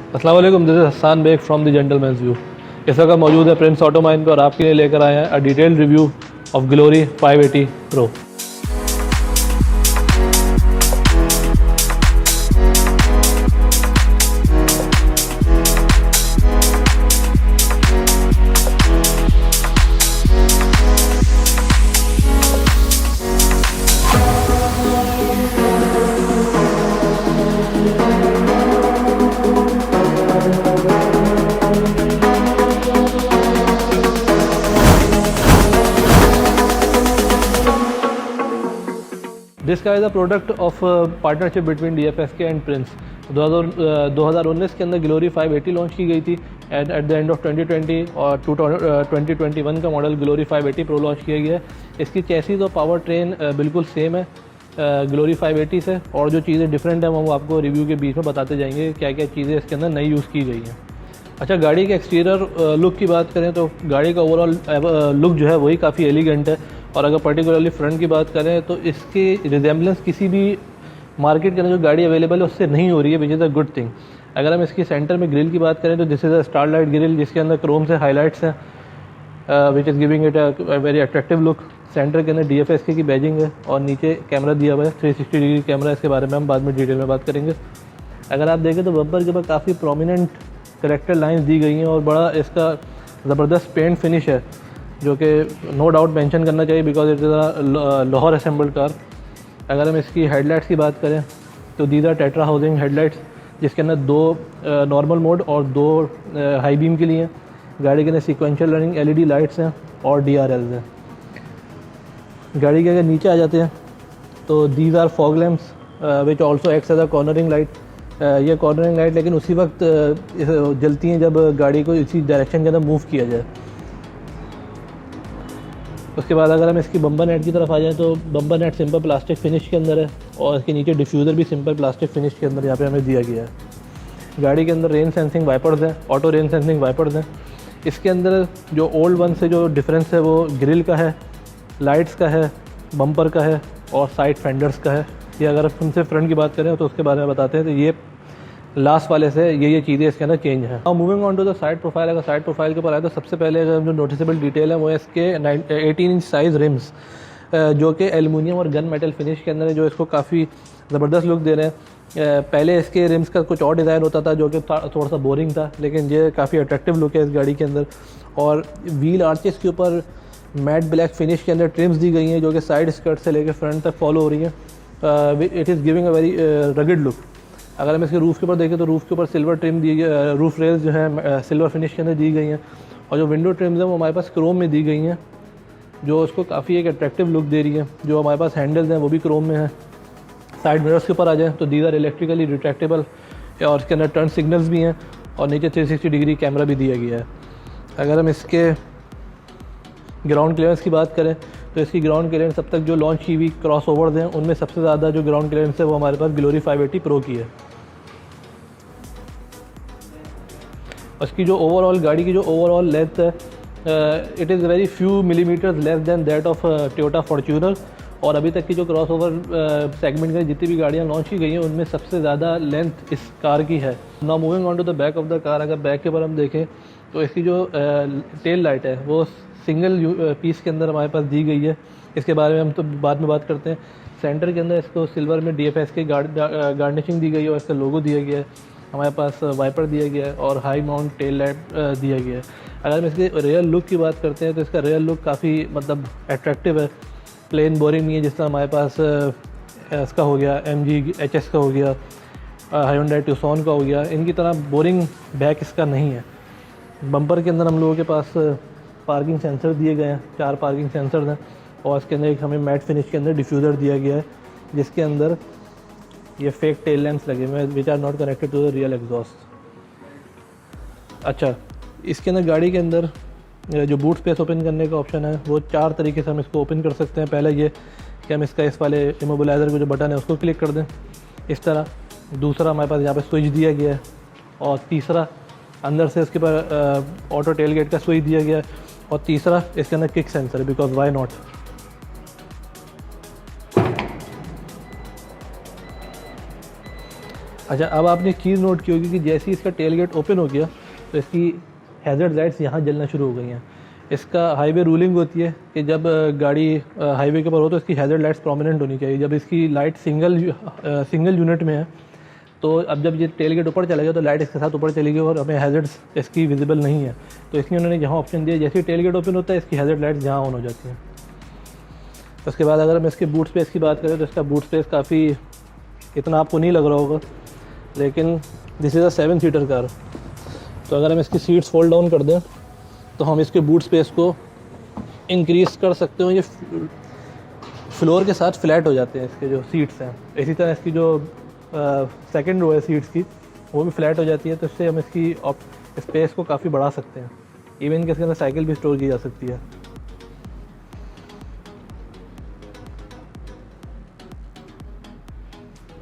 अस्सलाम वालेकुम, this is Hasan Baig from the gentleman's view. इस वक्त मौजूद है प्रिंस ऑटो माइन पर और आपके लिए लेकर आए हैं a detailed review of Glory 580 pro. This का is a product of partnership between DFSK and Prince. 2019 के अंदर ग्लोरी 580 लॉन्च की गई थी and at the end of 2020 और 2021 का मॉडल ग्लोरी 580 प्रो लॉन्च किया गया है। इसकी चैसीज और पावर ट्रेन बिल्कुल सेम है ग्लोरी 580 से, और जो चीज़ें डिफरेंट हैं वो आपको रिव्यू के बीच में बताते जाएंगे क्या क्या चीज़ें इसके अंदर नई यूज़ की गई हैं। अच्छा, गाड़ी के एक्सटीरियर लुक की बात करें तो गाड़ी का ओवरऑल लुक जो है वही काफ़ी एलिगेंट है, और अगर पर्टिकुलरली फ्रंट की बात करें तो इसकी रिजेम्बलेंस किसी भी मार्केट के अंदर जो गाड़ी अवेलेबल है उससे नहीं हो रही है, which is a good thing. अगर हम इसकी सेंटर में ग्रिल की बात करें तो this is a starlight grill जिसके अंदर क्रोम से हाईलाइट्स हैं which is giving it a very attractive look. Centre के अंदर DFSK की बैजिंग है और नीचे कैमरा दिया हुआ है 360 डिग्री कैमरा। इसके बारे में हम बाद में डिटेल में बात करेंगे। अगर आप देखें तो बम्पर के ऊपर काफ़ी प्रोमिनेंट करेक्टर लाइंस दी गई हैं और बड़ा इसका ज़बरदस्त पेंट फिनिश है जो कि नो डाउट मेंशन करना चाहिए because it is a Lahore assembled car. अगर हम इसकी हेडलाइट्स की बात करें तो these are tetra housing headlights जिसके अंदर 2 नॉर्मल मोड और 2 हाई बीम के लिए हैं। गाड़ी के अंदर सीक्वेंशियल रनिंग LED लाइट्स हैं और DRLs हैं। गाड़ी के अगर नीचे आ जाते हैं तो these are fog lamps which also acts as a cornering light. ये कॉर्नरिंग लाइट लेकिन उसी वक्त जलती हैं जब गाड़ी को इसी डायरेक्शन के अंदर मूव किया जाए। उसके बाद अगर हम इसकी बम्पर नेट की तरफ आ जाएं तो bumper net simple plastic finish के अंदर है और इसके नीचे डिफ्यूज़र भी सिंपल प्लास्टिक फिनिश के अंदर यहाँ पे हमें दिया गया है। गाड़ी के अंदर रेन सेंसिंग वाइपर्स हैं, ऑटो रेन सेंसिंग वाइपर्स हैं। इसके अंदर जो ओल्ड वन से जो डिफरेंस है वो ग्रिल का है, लाइट्स का है, बम्पर का है और साइड फेंडर्स का है। ये अगर हमसे फ्रंट की बात करें तो उसके बारे में बताते हैं तो ये लास्ट वाले से ये चीज़ें इसके अंदर चेंज है। और moving on to the side profile, अगर साइड प्रोफाइल के ऊपर आए तो सबसे पहले अगर जो नोटिसेबल डिटेल है वो है इसके 18 इंच साइज़ रिम्स जो कि एलुमिनियम और गन मेटल फिनिश के अंदर है, जो इसको काफ़ी ज़बरदस्त लुक दे रहे हैं। पहले इसके रिम्स का कुछ और डिज़ाइन होता था जो कि थोड़ा सा बोरिंग था, लेकिन ये काफ़ी अट्रैक्टिव लुक है इस गाड़ी के अंदर। और व्हील आर्चेस के ऊपर मैट ब्लैक फिनिश के अंदर ट्रिम्स दी गई हैं जो कि साइड स्कर्ट से लेकर फ्रंट तक फॉलो हो रही हैं। It is giving a very rugged look. अगर हम इसके रूफ़ के ऊपर देखें तो रूफ़ के ऊपर सिल्वर ट्रिम दी गई, रूफ़ रेल्स जो है सिल्वर फिनिश के अंदर दी गई हैं, और जो विंडो ट्रिम्स हैं वो हमारे पास क्रोम में दी गई हैं जो उसको काफ़ी एक अट्रैक्टिव लुक दे रही है। जो हमारे पास हैंडल्स हैं वो भी क्रोम में हैं। साइड मिरर्स के ऊपर आ जाए तो दीज आर इलेक्ट्रिकली रिट्रैक्टेबल और इसके अंदर टर्न सिग्नल्स भी हैं और नीचे 360 डिग्री कैमरा भी दिया गया है। अगर हम इसके ग्राउंड क्लियरेंस की बात करें तो इसकी ग्राउंड क्लियरेंस अब तक जो लॉन्च की हुई क्रॉस ओवर्स हैं उनमें सबसे ज़्यादा जो ग्राउंड क्लियरेंस है वो हमारे पास ग्लोरी 580 प्रो की है। उसकी जो ओवरऑल गाड़ी की जो ओवरऑल लेंथ है it is very few millimetres less than that of Toyota Fortuner, और अभी तक की जो क्रॉस ओवर सेगमेंट में जितनी भी गाड़ियाँ लॉन्च की गई हैं उनमें सबसे ज़्यादा लेंथ इस कार की है। Now moving on to the back of the car, अगर बैक के ऊपर हम देखें तो इसकी जो टेल लाइट है वो सिंगल पीस के अंदर हमारे पास दी गई है। इसके बारे में हम तो बाद में बात करते हैं। सेंटर के अंदर इसको सिल्वर में DFSK गार्निशिंग दी गई है और इसका लोगो दिया गया है। हमारे पास वाइपर दिया गया है और हाई माउंट टेल लाइट दिया गया है। अगर हम इसके रियल लुक की बात करते हैं तो इसका रियल लुक काफ़ी मतलब अट्रैक्टिव है, प्लेन बोरिंग नहीं है जिस तरह हमारे पास इसका हो गया MG HS का हो गया, Hyundai Tucson का हो गया, इनकी तरह बोरिंग बैक इसका नहीं है। बम्पर के अंदर हम लोगों के पास पार्किंग सेंसर दिए गए हैं, 4 पार्किंग सेंसर हैं, और इसके अंदर एक हमें मैट फिनिश के अंदर डिफ्यूज़र दिया गया है जिसके अंदर ये फेक टेल लैंप्स लगे हुए हैं which are not connected to the real exhaust. अच्छा, इसके अंदर गाड़ी के अंदर जो बूट स्पेस ओपन करने का ऑप्शन है वो 4 तरीके से हम इसको ओपन कर सकते हैं। पहला ये कि हम इसका इस वाले इमोबिलाइज़र को जो बटन है उसको क्लिक कर दें इस तरह। दूसरा हमारे पास यहाँ पे स्विच दिया गया है, और तीसरा अंदर से इसके ऊपर ऑटो टेल गेट का स्विच दिया गया है, और तीसरा इसके अंदर किक सेंसर है बिकॉज वाई नॉट। अच्छा, अब आपने चीज़ नोट की होगी कि जैसे ही इसका टेल गेट ओपन हो गया तो इसकी हैज़र्ड लाइट्स यहाँ जलना शुरू हो गई हैं। इसका हाईवे रूलिंग होती है कि जब गाड़ी हाईवे के ऊपर हो तो इसकी हैज़र्ड लाइट्स प्रोमिनेंट होनी चाहिए। जब इसकी लाइट सिंगल यूनिट में है तो अब जब ये टेल गेट ऊपर चला गया तो लाइट इसके साथ ऊपर चली गई और हमें हैज़र्ड्स इसकी विजिबल नहीं है। तो इसलिए उन्होंने यहाँ ऑप्शन दिया, जैसे ही टेल गेट ओपन होता है इसकी हैज़र्ड लाइट्स यहाँ ऑन हो जाती हैं। उसके बाद अगर हम इसके बूट स्पेस की बात करें तो इसका बूट स्पेस काफ़ी, इतना आपको नहीं लग रहा होगा, लेकिन this is a 7 seater car. तो अगर हम इसकी सीट्स फोल्ड डाउन कर दें तो हम इसके बूट स्पेस को इंक्रीज़ कर सकते हो। ये फ्लोर के साथ फ्लैट हो जाते हैं इसके जो सीट्स हैं। इसी तरह इसकी जो सेकंड रो है सीट्स की, वो भी फ्लैट हो जाती है। तो इससे हम इसकी स्पेस को काफ़ी बढ़ा सकते हैं। इवन कि इसके अंदर साइकिल भी स्टोर की जा सकती है।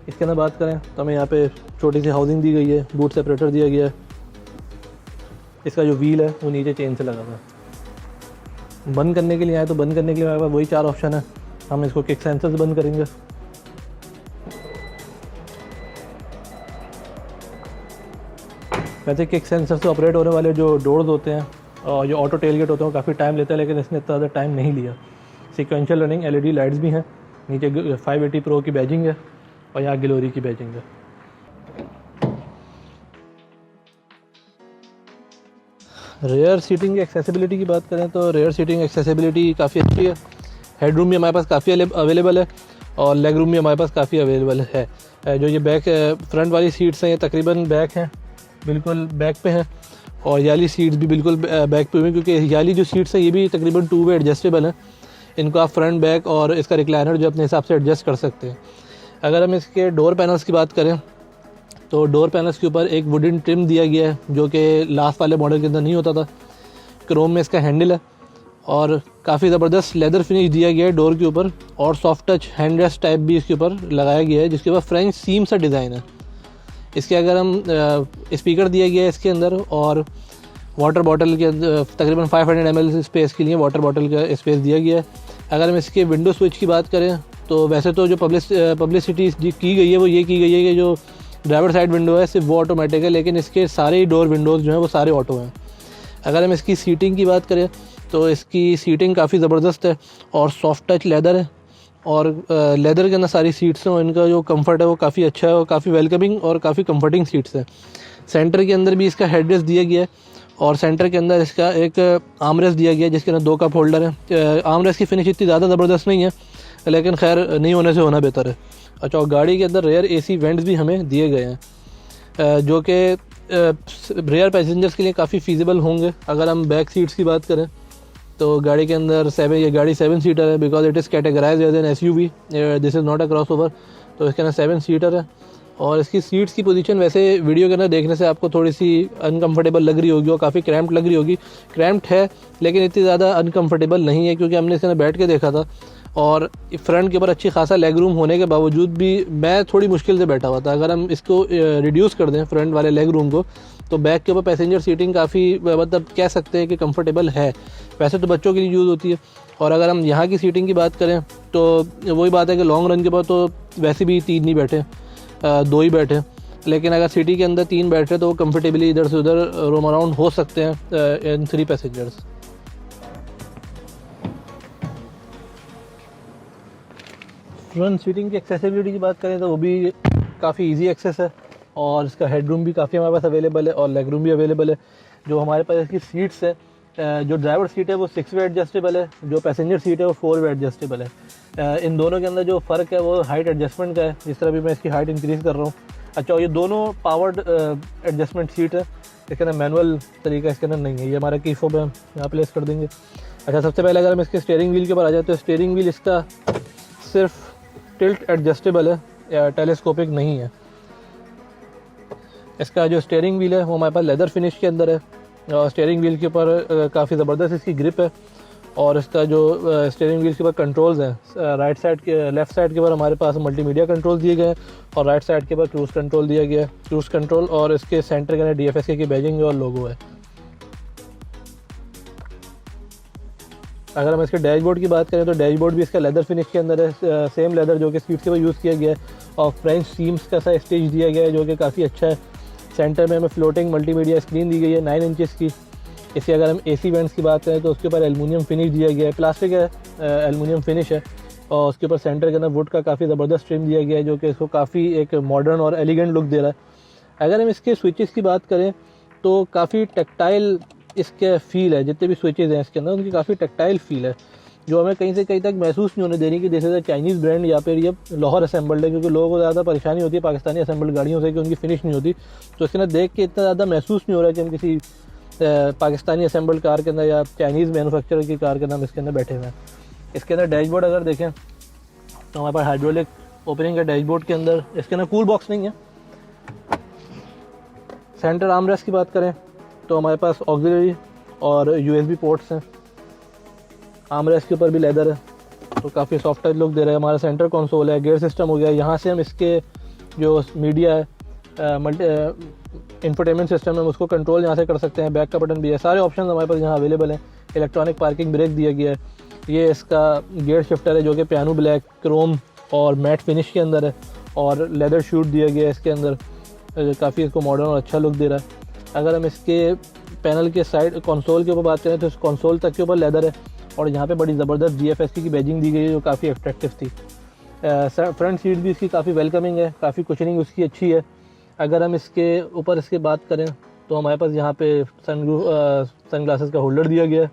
इसके अंदर बात करें तो हमें यहाँ पे छोटी सी हाउसिंग दी गई है, बूट सेपरेटर दिया गया है। इसका जो व्हील है वो नीचे चेन से लगा हुआ है। बंद करने के लिए आए तो बंद करने के लिए हमारे पास वही 4 ऑप्शन है। हम इसको किक सेंसर से बंद करेंगे। वैसे किक सेंसर से ऑपरेट होने वाले जो डोर्स होते हैं और जो ऑटो टेल गेट होते हैं वो काफ़ी टाइम लेते हैं, लेकिन इसने इतना ज़्यादा टाइम नहीं लिया। सिक्वेंशियल रनिंग LED लाइट्स भी हैं। नीचे 580 प्रो की बैजिंग है और यहाँ ग्लोरी की बैजिंग है। रेयर सीटिंग की एक्सेसिबिलिटी की बात करें तो रेयर सीटिंग एक्सेसिबिलिटी काफ़ी अच्छी है। हेडरूम भी हमारे पास काफ़ी अवेलेबल है और लेग रूम भी हमारे पास काफ़ी अवेलेबल है। जो ये बैक फ्रंट वाली सीट्स हैं ये तकरीबन बैक हैं, बिल्कुल बैक पे हैं, और ये वाली सीट्स भी बिल्कुल बैक पे हुई, क्योंकि ये वाली जो सीट्स हैं ये भी तकरीबन 2 वे एडजस्टेबल हैं। इनको आप फ्रंट बैक और इसका रिक्लाइनर जो अपने हिसाब से एडजस्ट कर सकते हैं। अगर हम इसके डोर पैनल्स की बात करें तो डोर पैनल्स के ऊपर एक वुडन ट्रिम दिया गया है जो कि लास्ट वाले मॉडल के अंदर नहीं होता था। क्रोम में इसका हैंडल है और काफ़ी ज़बरदस्त लेदर फिनिश दिया गया है डोर के ऊपर, और soft touch hand rest type भी इसके ऊपर लगाया गया है जिसके ऊपर फ्रेंच सीम सा डिज़ाइन है। इसके अगर हम स्पीकर दिया गया है इसके अंदर, और वाटर बॉटल के अंदर तकरीबन 500 ml स्पेस के लिए वाटर बॉटल का स्पेस दिया गया है। अगर हम इसके विंडो स्विच की बात करें तो वैसे तो जो पब्लिसिटी की गई है वो ये की गई है कि जो ड्राइवर साइड विंडो है सिर्फ वो ऑटोमेटिक है, लेकिन इसके सारे डोर विंडोज़ जो हैं वो सारे ऑटो हैं। अगर हम इसकी सीटिंग की बात करें तो इसकी सीटिंग काफ़ी ज़बरदस्त है और सॉफ्ट टच लेदर है, और लेदर के अंदर सारी सीट्स हैं और इनका जो कंफर्ट है वो काफ़ी अच्छा है और काफ़ी वेलकमिंग और काफ़ी कंफर्टिंग सीट्स है। सेंटर के अंदर भी इसका हेडरेस्ट दिया गया है और सेंटर के अंदर इसका एक आर्मरेस्ट दिया गया है जिसके अंदर 2 कप होल्डर है। आर्मरेस्ट की फिनिश इतनी ज़्यादा ज़बरदस्त नहीं है, लेकिन खैर नहीं होने से होना बेहतर है। अच्छा, और गाड़ी के अंदर रेयर AC वेंट्स भी हमें दिए गए हैं जो कि रेयर पैसेंजर्स के लिए काफ़ी फीजिबल होंगे। अगर हम बैक सीट्स की बात करें तो गाड़ी के अंदर ये गाड़ी 7 सीटर है, because it is categorize as an SUV, this is not a crossover. तो इसके अंदर 7 सीटर है और इसकी सीट्स की पोजीशन वैसे वीडियो के अंदर देखने से आपको थोड़ी सी अनकंफर्टेबल लग रही होगी और काफ़ी क्रैम्प्ड लग रही होगी। क्रैम्प्ड है लेकिन इतनी ज़्यादा अनकंफर्टेबल नहीं है, क्योंकि हमने इसके अंदर बैठ के देखा था और फ्रंट के ऊपर अच्छी खासा लेग रूम होने के बावजूद भी मैं थोड़ी मुश्किल से बैठा हुआ था। अगर हम इसको रिड्यूस कर दें फ्रंट वाले लेग रूम को तो बैक के ऊपर पैसेंजर सीटिंग काफ़ी मतलब कह सकते हैं कि कंफर्टेबल है। वैसे तो बच्चों के लिए यूज़ होती है, और अगर हम यहाँ की सीटिंग की बात करें तो वही बात है कि लॉन्ग रन के बाद तो वैसे भी 3 नहीं बैठे, 2 ही बैठे, लेकिन अगर सिटी के अंदर 3 बैठे तो वो कंफर्टेबली इधर से उधर रोम अराउंड हो सकते हैं इन 3 पैसेंजर्स। फ्रंट सीटिंग की एक्सेसिबिलिटी की बात करें तो वो भी काफ़ी इजी एक्सेस है और इसका हेडरूम भी काफ़ी हमारे पास अवेलेबल है और लेग रूम भी अवेलेबल है। जो हमारे पास इसकी सीट्स है, जो ड्राइवर सीट है वो 6 वे एडजस्टेबल है, जो पैसेंजर सीट है वो 4 वे एडजस्टेबल है। इन दोनों के अंदर जो फ़र्क है वो हाइट एडजस्टमेंट का है, जिस तरह भी मैं इसकी हाइट इंक्रीज़ कर रहा हूँ। अच्छा, ये दोनों पावर्ड एडजस्टमेंट सीट है, इसके अंदर मैनुअल तरीका इसके अंदर नहीं है। ये हमारा की फोब है, यहाँ प्लेस कर देंगे। अच्छा, सबसे पहले अगर हम इसके स्टीयरिंग व्हील के ऊपर आ जाए तो स्टीयरिंग व्हील इसका सिर्फ टिल्ट एडजस्टेबल है या टेलीस्कोपिक नहीं है। इसका जो स्टीयरिंग व्हील है वो हमारे पास लेदर फिनिश के अंदर है और स्टीयरिंग व्हील के ऊपर काफ़ी ज़बरदस्त इसकी ग्रिप है, और इसका जो स्टीयरिंग व्हील के ऊपर कंट्रोल्स हैं राइट साइड के लेफ़्ट साइड के ऊपर हमारे पास मल्टीमीडिया कंट्रोल दिए गए हैं और राइट साइड के ऊपर क्रूज़ कंट्रोल दिया गया है। क्रूज़ कंट्रोल और इसके सेंटर के अंदर DFSK की बैजिंग और लोगो है। अगर हम इसके डैशबोर्ड की बात करें तो डैशबोर्ड भी इसका लेदर फिनिश के अंदर है, सेम लेदर जो कि सीट के ऊपर यूज़ किया गया है, और फ्रेंच सीम्स का सा स्टेज दिया गया है जो कि काफ़ी अच्छा है। सेंटर में हमें फ्लोटिंग मल्टीमीडिया स्क्रीन दी गई है 9 इंचेस की। इसके अगर हम AC वेंट्स की बात करें तो उसके ऊपर एलुमिनियम फिनिश दिया गया है, प्लास्टिक है, एलुमिनियम फिनिश है। और उसके ऊपर सेंटर के अंदर वुड का काफ़ी ज़बरदस्त ट्रिम दिया गया है जो कि इसको काफ़ी एक मॉडर्न और एलिगेंट लुक दे रहा है। अगर हम इसके स्विचेस की बात करें तो काफ़ी टेक्टाइल इसके फील है, जितने भी स्विचेस हैं इसके अंदर उनकी काफ़ी टेक्टाइल फील है, जो हमें कहीं से कहीं तक महसूस नहीं होने देनी कि this is a Chinese brand या फिर ये लाहौर असेंबल्ड है, क्योंकि लोगों को ज़्यादा परेशानी होती है पाकिस्तानी असेंबल्ड गाड़ियों से कि उनकी फिनिश नहीं होती। तो इसके अंदर देख के इतना ज़्यादा महसूस नहीं हो रहा कि हम किसी पाकिस्तानी असेंबल्ड कार के अंदर या चाइनीज़ मैन्युफैक्चरर की कार के अंदर हम इसके अंदर बैठे हुए हैं। इसके अंदर डैशबोर्ड अगर देखें तो हमारे पास हाइड्रोलिक ओपनिंग का डैशबोर्ड के अंदर इसके अंदर कूल बॉक्स नहीं है। सेंटर आर्मरेस्ट की बात करें तो हमारे पास ऑक्सिलरी और USB पोर्ट्स हैं। आर्मरेस्ट के ऊपर भी लेदर है तो काफ़ी सॉफ्ट टच लुक दे रहा है। हमारा सेंटर कंसोल है, गियर सिस्टम हो गया, यहाँ से हम इसके जो मीडिया है इंफोटेनमेंट सिस्टम है उसको कंट्रोल यहाँ से कर सकते हैं। बैक का बटन भी है, सारे ऑप्शन हमारे पास यहाँ अवेलेबल हैं। इलेक्ट्रॉनिक पार्किंग ब्रेक दिया गया है। ये इसका गियर शिफ्टर है जो कि पियानो ब्लैक, क्रोम और मैट फिनिश के अंदर है, और लेदर शूट दिया गया है इसके अंदर, काफ़ी इसको मॉडर्न और अच्छा लुक दे रहा है। अगर हम इसके पैनल के साइड कंसोल के ऊपर बात करें तो इस कंसोल तक के ऊपर लेदर है, और यहाँ पे बड़ी ज़बरदस्त GFSK की बैजिंग दी गई है जो काफ़ी अट्रैक्टिव थी। फ्रंट सीट भी इसकी काफ़ी वेलकमिंग है, काफ़ी कुशनिंग उसकी अच्छी है। अगर हम इसके ऊपर इसकी बात करें तो हमारे पास यहाँ पे सन ग्लासेस का होल्डर दिया गया है,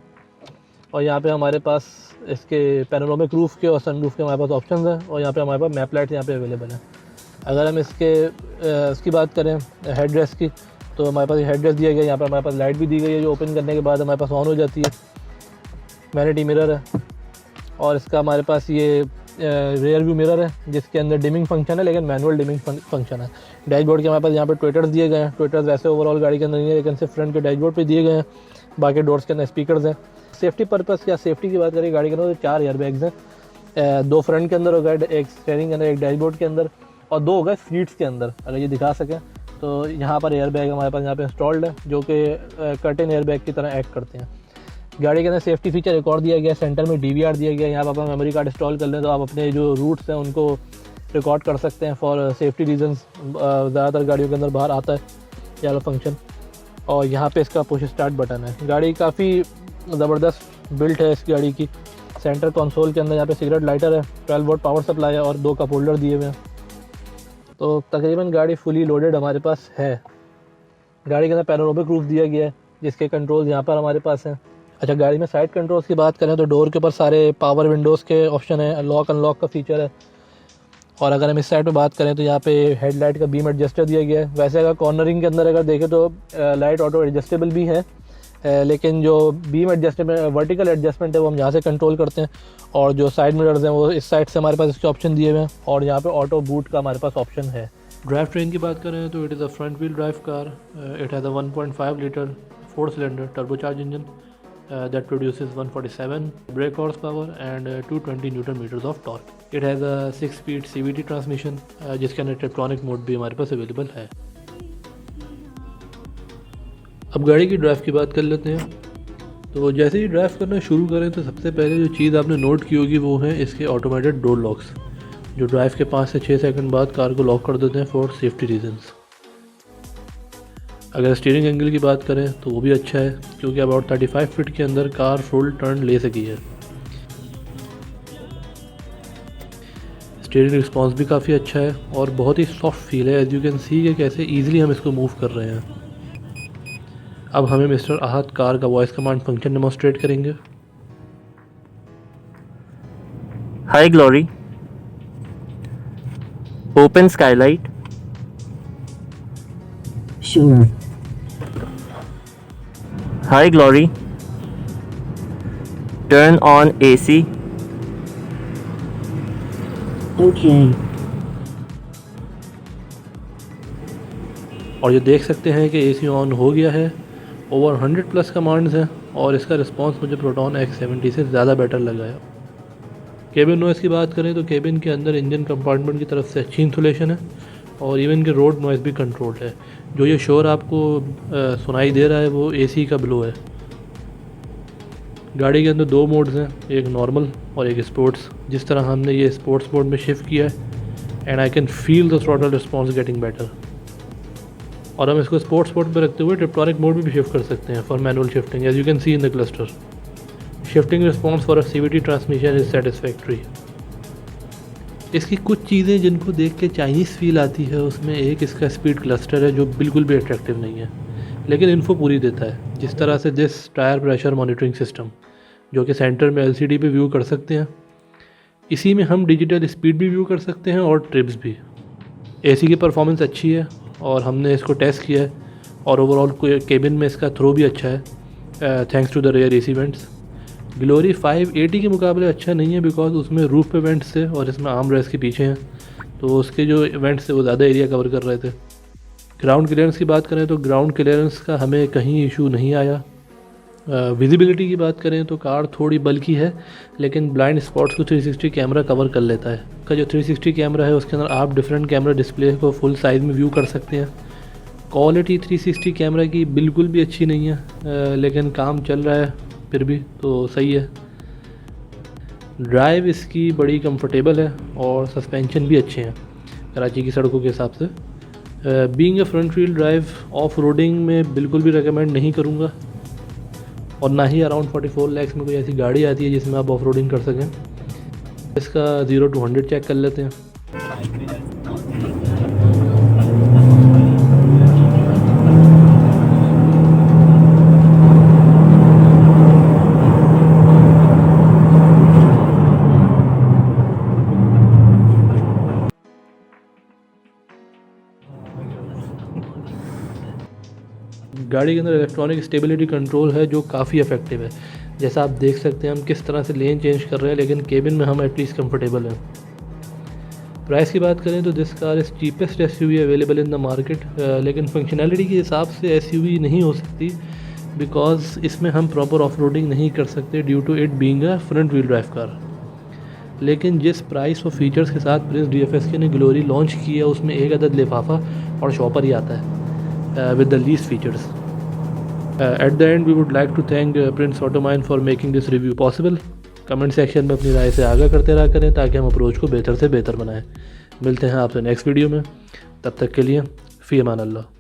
और यहाँ पे हमारे पास इसके पैनोरामिक रूफ के और सन रूफ के हमारे पास ऑप्शन हैं, और यहाँ पे हमारे पास मैप लाइट यहाँ पे अवेलेबल है। अगर हम इसकी बात करें हेड रेस्ट की तो हमारे पास हेड रेस्ट दिया गया है, यहाँ पर हमारे पास लाइट भी दी गई है जो ओपन करने के बाद हमारे पास ऑन हो जाती है। वैनिटी मिरर है, और इसका हमारे पास ये रेयर व्यू मिरर है जिसके अंदर डिमिंग फंक्शन है, लेकिन मैनुअल डिमिंग फंक्शन है। डैशबोर्ड के हमारे पास यहाँ पे ट्विटर्स दिए गए हैं। ट्विटर्स वैसे ओवरऑल गाड़ी के अंदर नहीं है, लेकिन सिर्फ फ्रंट के डैशबोर्ड पे दिए गए हैं। बाकी डोर्स के अंदर स्पीकर्स हैं। सेफ्टी पर्पस या सेफ्टी की बात करें गाड़ी के अंदर तो 4 एयर बैग्स हैं, 2 फ्रंट के अंदर होगा, एक स्टीयरिंग के अंदर, एक डैशबोर्ड के अंदर, और 2 होगा सीट्स के अंदर। अगर ये दिखा सकें तो यहाँ पर एयर बैग हमारे पास यहाँ पे इंस्टॉल्ड है जो कि कर्टेन एयर बैग की तरह एक्ट करते हैं। गाड़ी के अंदर सेफ्टी फीचर एक और दिया गया है, सेंटर में DVR दिया गया है। यहाँ पर आप मेमोरी कार्ड इंस्टॉल कर लें तो आप अपने जो रूट्स हैं उनको रिकॉर्ड कर सकते हैं फॉर सेफ्टी रीजंस। ज़्यादातर गाड़ियों के अंदर बाहर आता है ये वाला फंक्शन। और यहाँ पे इसका पुश स्टार्ट बटन है। गाड़ी काफ़ी ज़बरदस्त बिल्ट है इस गाड़ी की। सेंटर कंसोल के अंदर यहाँ पे सिगरेट लाइटर है, 12 वोल्ट पावर सप्लाई है, और 2 कप होल्डर दिए हुए हैं। तो तकरीबन गाड़ी फुली लोडेड हमारे पास है। गाड़ी के अंदर पैनोरामिक रूफ दिया गया है जिसके कंट्रोल्स यहाँ पर हमारे पास हैं। अच्छा, गाड़ी में साइड कंट्रोल्स की बात करें तो डोर के ऊपर सारे पावर विंडोज़ के ऑप्शन है, लॉक अनलॉक का फीचर है। और अगर हम इस साइड पे बात करें तो यहाँ पे हेडलाइट का बीम एडजस्टर दिया गया है। वैसे अगर कॉर्नरिंग के अंदर अगर देखें तो लाइट ऑटो एडजस्टेबल भी है, लेकिन जो बीम एडजस्टमेंट वर्टिकल एडजस्टमेंट है वो हम यहाँ से कंट्रोल करते हैं, और जो साइड मिरर्स हैं वो इस साइड से हमारे पास इसके ऑप्शन दिए हुए हैं, और यहाँ पे ऑटो बूट का हमारे पास ऑप्शन है। ड्राइव ट्रेन की बात करें तो it is a front wheel drive car. It has a 1.5 litre 4 cylinder turbocharge engine that produces 147 brake horsepower and 220 Newton meters of torque. It has a 6-speed CVT transmission जिसके अंदर tectonic mode भी हमारे पास available है। अब गाड़ी की drive की बात कर लेते हैं। तो जैसे ही ड्राइव करना शुरू करें तो सबसे पहले जो चीज़ आपने नोट की होगी वो है इसके ऑटोमेटेड डोर लॉक्स, जो ड्राइव के 5 से 6 सेकंड बाद कार को लॉक कर देते हैं फॉर सेफ्टी रीजंस। अगर स्टीयरिंग एंगल की बात करें तो वो भी अच्छा है, क्योंकि अबाउट 35 फीट के अंदर कार फुल टर्न ले सकी है। स्टीयरिंग रिस्पॉन्स भी काफ़ी अच्छा है और बहुत ही सॉफ्ट फील है। एज यू कैन सी कि कैसे ईजिली हम इसको मूव कर रहे हैं। अब हमें मिस्टर आहत कार का वॉइस कमांड फंक्शन डेमोन्स्ट्रेट करेंगे। Hi Glory, open skylight. Sure. Hi Glory, turn on AC. Okay. और ये देख सकते हैं कि AC ऑन हो गया है। ओवर 100 प्लस कमांड्स हैं और इसका रिस्पांस मुझे प्रोटॉन X70 से ज़्यादा बेटर लगा है। केबिन नॉइज़ की बात करें तो केबिन के अंदर इंजन कंपार्टमेंट की तरफ से अच्छी इंसुलेशन है, और इवन के रोड नॉइज़ भी कंट्रोल्ड है। जो ये शोर आपको सुनाई दे रहा है वो AC का ब्लो है। गाड़ी के अंदर 2 मोड्स हैं, एक नॉर्मल और एक स्पोर्ट्स। जिस तरह हमने ये स्पोर्ट्स मोड में शिफ्ट किया है and I can feel the throttle response getting better. और हम इसको स्पोर्ट्स मोड पर रखते हुए टिप्टॉनिक मोड में भी शिफ्ट कर सकते हैं for manual shifting, as you can see in the cluster. Shifting response for a CVT transmission is satisfactory. इसकी कुछ चीज़ें जिनको देख के चाइनीज़ फील आती है, उसमें एक इसका स्पीड क्लस्टर है जो बिल्कुल भी अट्रैक्टिव नहीं है, लेकिन इन्फो पूरी देता है। जिस तरह से this tyre pressure monitoring system, जो कि सेंटर में LCD पे व्यू कर सकते हैं, इसी में हम डिजिटल स्पीड भी व्यू कर सकते हैं और ट्रिप्स भी। AC की परफॉर्मेंस अच्छी है और हमने इसको टेस्ट किया है, और ओवरऑल केबिन में इसका थ्रो भी अच्छा है thanks to the rear AC vents. Glory 580 के मुकाबले अच्छा नहीं है बिकॉज उसमें रूफ पे वेंट्स थे और इसमें आर्म रेस्ट के पीछे हैं, तो उसके जो वेंट्स थे वो ज़्यादा एरिया कवर कर रहे थे। ग्राउंड क्लियरेंस की बात करें तो ग्राउंड क्लियरेंस का हमें कहीं इशू नहीं आया। विजिबिलिटी की बात करें तो कार थोड़ी बल्की है, लेकिन ब्लाइंड स्पॉट्स को 360 कैमरा कवर कर लेता है। का जो 360 कैमरा है उसके अंदर आप डिफरेंट कैमरा डिस्प्ले को फुल साइज़ में व्यू कर सकते हैं। क्वालिटी 360 कैमरा की बिल्कुल भी अच्छी नहीं है, लेकिन काम चल रहा है फिर भी तो सही है। ड्राइव इसकी बड़ी कंफर्टेबल है और सस्पेंशन भी अच्छे हैं कराची की सड़कों के हिसाब से। Being a front wheel drive off roading में बिल्कुल भी रेकमेंड नहीं करूँगा, और ना ही अराउंड 44 लाख में कोई ऐसी गाड़ी आती है जिसमें आप ऑफ रोडिंग कर सकें। इसका 0 to 100 चेक कर लेते हैं। गाड़ी के अंदर इलेक्ट्रॉनिक स्टेबिलिटी कंट्रोल है जो काफ़ी इफेक्टिव है। जैसा आप देख सकते हैं हम किस तरह से लेन चेंज कर रहे हैं, लेकिन केबिन में हम एटलीस्ट कंफर्टेबल हैं। प्राइस की बात करें तो this car is cheapest SUV available in the market, लेकिन फंक्शनैलिटी के हिसाब से SUV नहीं हो सकती बिकॉज इसमें हम प्रॉपर ऑफ रोडिंग नहीं कर सकते due to it being a front wheel drive car. लेकिन जिस प्राइस और फीचर्स के साथ प्रिंस DFSK ने ग्लोरी लॉन्च की है उसमें एक अदद लिफाफा और शॉपर ही आता है with the least features. At the end, we would like to thank Prince Automine for making this review possible. Comment section में अपनी राय से आगाह करते रहा करें ताकि हम अप्रोच को बेहतर से बेहतर बनाएं। मिलते हैं आपसे नेक्स्ट वीडियो में, तब तक के लिए फ़ी अमान अल्लाह।